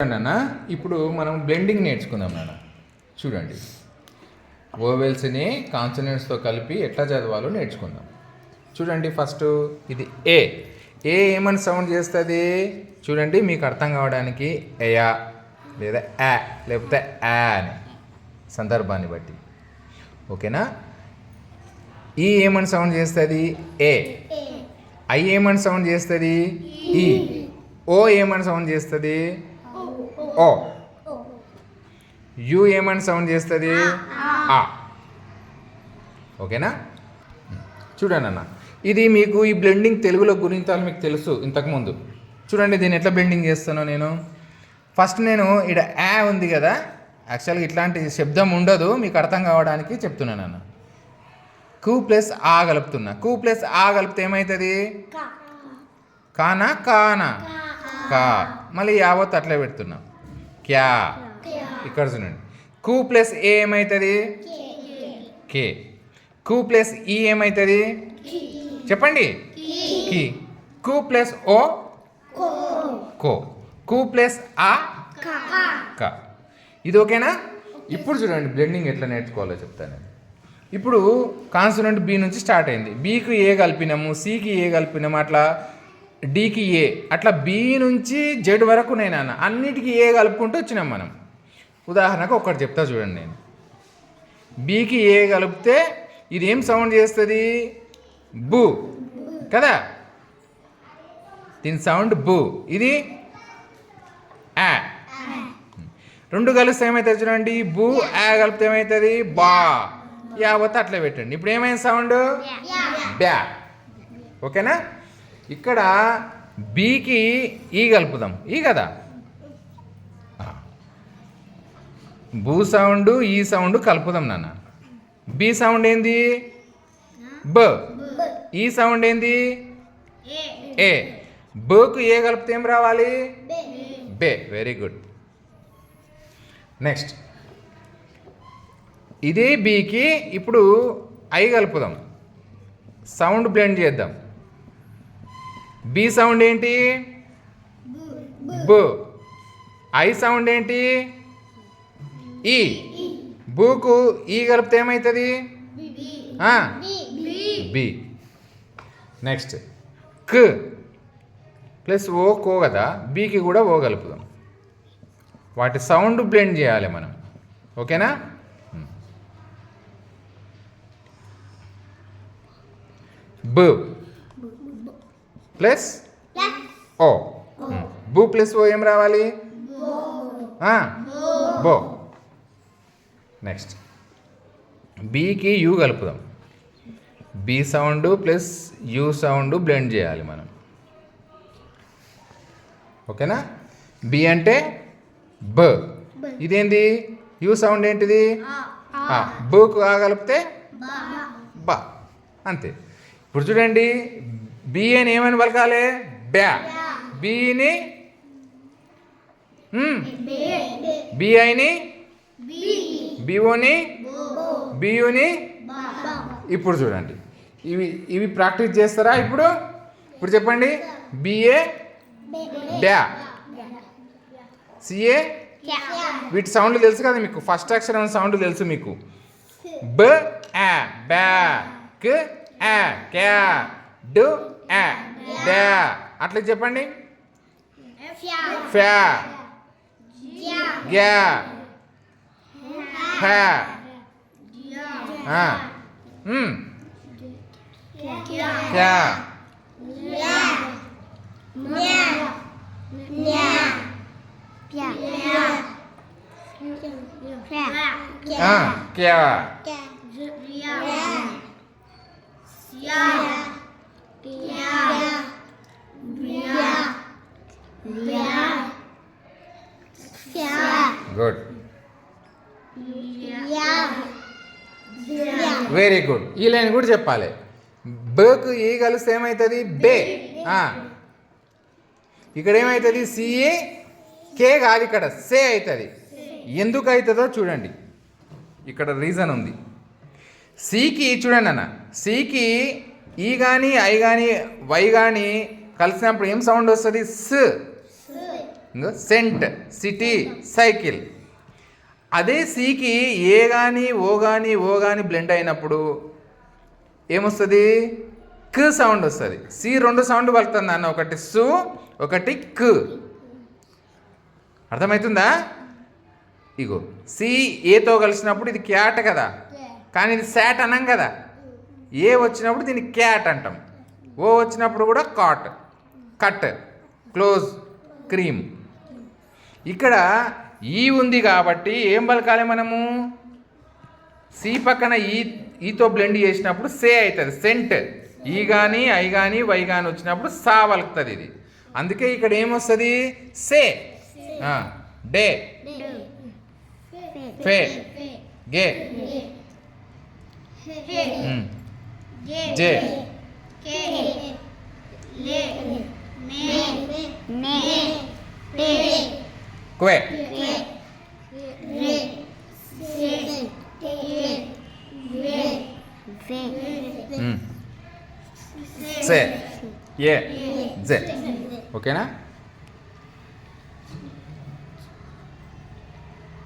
నాన్న ఇప్పుడు మనం బ్లెండింగ్ నేర్చుకుందాం నాన్న. చూడండి, ఓవెల్స్ని కాన్సనెంట్స్తో కలిపి ఎట్లా చదవాలో నేర్చుకుందాం. చూడండి, ఫస్ట్ ఇది ఏ ఏమని సౌండ్ చేస్తుంది చూడండి, మీకు అర్థం కావడానికి ఏయా లేదా యా లేకపోతే యా అని సందర్భాన్ని బట్టి. ఓకేనా? ఈ ఏమని సౌండ్ చేస్తుంది ఏ, ఐ ఏమని సౌండ్ చేస్తుంది ఈ, ఓ ఏమని సౌండ్ చేస్తుంది ఓ, యు ఏమని సౌండ్ చేస్తుంది ఆ. ఓకేనా? చూడండి అన్న, ఇది మీకు ఈ బ్లెండింగ్ తెలుగులో గుణింతాలు మీకు తెలుసు ఇంతకుముందు. చూడండి దీన్ని ఎట్లా బ్లెండింగ్ చేస్తానో నేను. ఫస్ట్ నేను ఇక్కడ యా ఉంది కదా, యాక్చువల్గా ఇట్లాంటి శబ్దం ఉండదు, మీకు అర్థం కావడానికి చెప్తున్నాను అన్న. కు ప్లస్ ఆ కలుపుతున్నా, కు ప్లస్ ఆ కలిపితే ఏమవుతుంది కానా కానా కా, మళ్ళీ యావత్ అట్లే పెడుతున్నా క్యా. ఇక్కడ చూడండి, కు ప్లస్ ఏ ఏమవుతుంది కే, కు ప్లస్ ఈ ఏమవుతుంది చెప్పండి కి, కు ప్లస్ ఓ కో, కు ప్లస్ ఆ కా. ఇది ఓకేనా? ఇప్పుడు చూడండి బ్లెండింగ్ ఎట్లా నేర్చుకోవాలో చెప్తాను. ఇప్పుడు కాన్సనెంట్ బి నుంచి స్టార్ట్ అయింది, బీకి ఏ కలిపినాము, సికి ఏ కలిపినాము, అట్లా డికి ఏ, అట్లా బి నుంచి జెడ్ వరకు నేను అన్న అన్నిటికీ ఏ కలుపుకుంటూ వచ్చినాం మనం. ఉదాహరణకు ఒకటి చెప్తా చూడండి, నేను బీకి ఏ కలిపితే ఇది ఏం సౌండ్ చేస్తుంది బు కదా, దీని సౌండ్ బు. ఇది ఆ. రెండు కలిస్తే ఏమవుతుంది చూడండి, బు ఆ కలిపితే ఏమవుతుంది బా. యావత్ అట్లా పెట్టండి. ఇప్పుడు ఏమైంది సౌండ్ బ్యా. ఓకేనా? ఇక్కడ బీకి ఈ కలుపుదాం, ఈ కదా, బూ సౌండ్ ఈ సౌండ్ కలుపుదాం నాన్న. బి సౌండ్ ఏంది బ, ఈ సౌండ్ ఏంది ఏ, బకు ఏ కలిపితే ఏం రావాలి బే. Very good. నెక్స్ట్ ఇదే బీకి ఇప్పుడు ఐ కలుపుదాం, సౌండ్ బ్లెండ్ చేద్దాం. బి సౌండ్ ఏంటి బు, ఐ సౌండ్ ఏంటి ఈ, బుకు ఈ కలిపితే ఏమవుతుంది బి. నెక్స్ట్ క్ ప్లస్ ఓ కో కదా, బీకి కూడా ఓ కలుపుదాం. వాటి సౌండ్ బ్లెండ్ చేయాలి మనం. ఓకేనా? బు ప్లస్ ఓ, బు ప్లస్ ఓ ఏం రావాలి బో. నెక్స్ట్ బీకి యూ కలుపుదాం, B sound plus U sound blend చేయాలి మనం. ఓకేనా? బి అంటే బ, ఇదేంది యూ సౌండ్ ఏంటిది బుకు ఆ కలిపితే బా. అంతే. ఇప్పుడు చూడండి, బిఏని ఏమని పలకాలి బ్యా, బిని బిఐని బిఓని బియుని. ఇప్పుడు చూడండి, ఇవి ప్రాక్టీస్ చేస్తారా? ఇప్పుడు చెప్పండి, బిఏ బ్యా, సిఏ, వీటి సౌండ్ తెలుసు కదా మీకు, ఫస్ట్ అక్షరం సౌండ్ తెలుసు మీకు. బ ఆ బ్యా, క్ ఆ క్యా, డు ఆ బ్యా. అట్లా చెప్పండి, ఫ్యా గ్యా హ్యా క్యా క్యా. Good, very good. ఈ లైన్ కూడా చెప్పాలి. బకు ఏ కలిస్తే ఏమవుతుంది బే. ఇక్కడ ఏమవుతుంది సిఏ కే కాదు, ఇక్కడ సే అవుతుంది. ఎందుకు అవుతుందో చూడండి, ఇక్కడ రీజన్ ఉంది. సికి చూడండి అన్న, సికి ఈ కానీ ఐ కానీ వై కానీ కలిసినప్పుడు ఏం సౌండ్ వస్తుంది స్. ఇంకో సెంట్ సిటీ సైకిల్. అదే సికి ఏ కానీ ఓ కానీ బ్లెండ్ అయినప్పుడు ఏమొస్తుంది? క్ సౌండ్ వస్తుంది. సి 2 సౌండ్ పలుకుతుంది అన్న, ఒకటి సు ఒకటి క్. అర్థమవుతుందా? ఇగో సి ఏతో కలిసినప్పుడు ఇది క్యాట్ కదా, కానీ ఇది శాట్ అనం కదా. ఏ వచ్చినప్పుడు దీన్ని క్యాట్ అంటాం. ఓ వచ్చినప్పుడు కూడా కాట్, కట్, క్లోజ్, క్రీమ్. ఇక్కడ ఈ ఉంది కాబట్టి ఏం పలకాలి మనము? సి పక్కన ఈతో బ్లెండ్ చేసినప్పుడు సే అవుతుంది, సెంట్. ఈ కానీ ఐ కానీ వై కానీ వచ్చినప్పుడు సా పలుకుతుంది ఇది. అందుకే ఇక్కడ ఏమొస్తుంది? సే. డే, ఫే, గే, జే, క్వే, సే, ఏ, జే. ఓకేనా?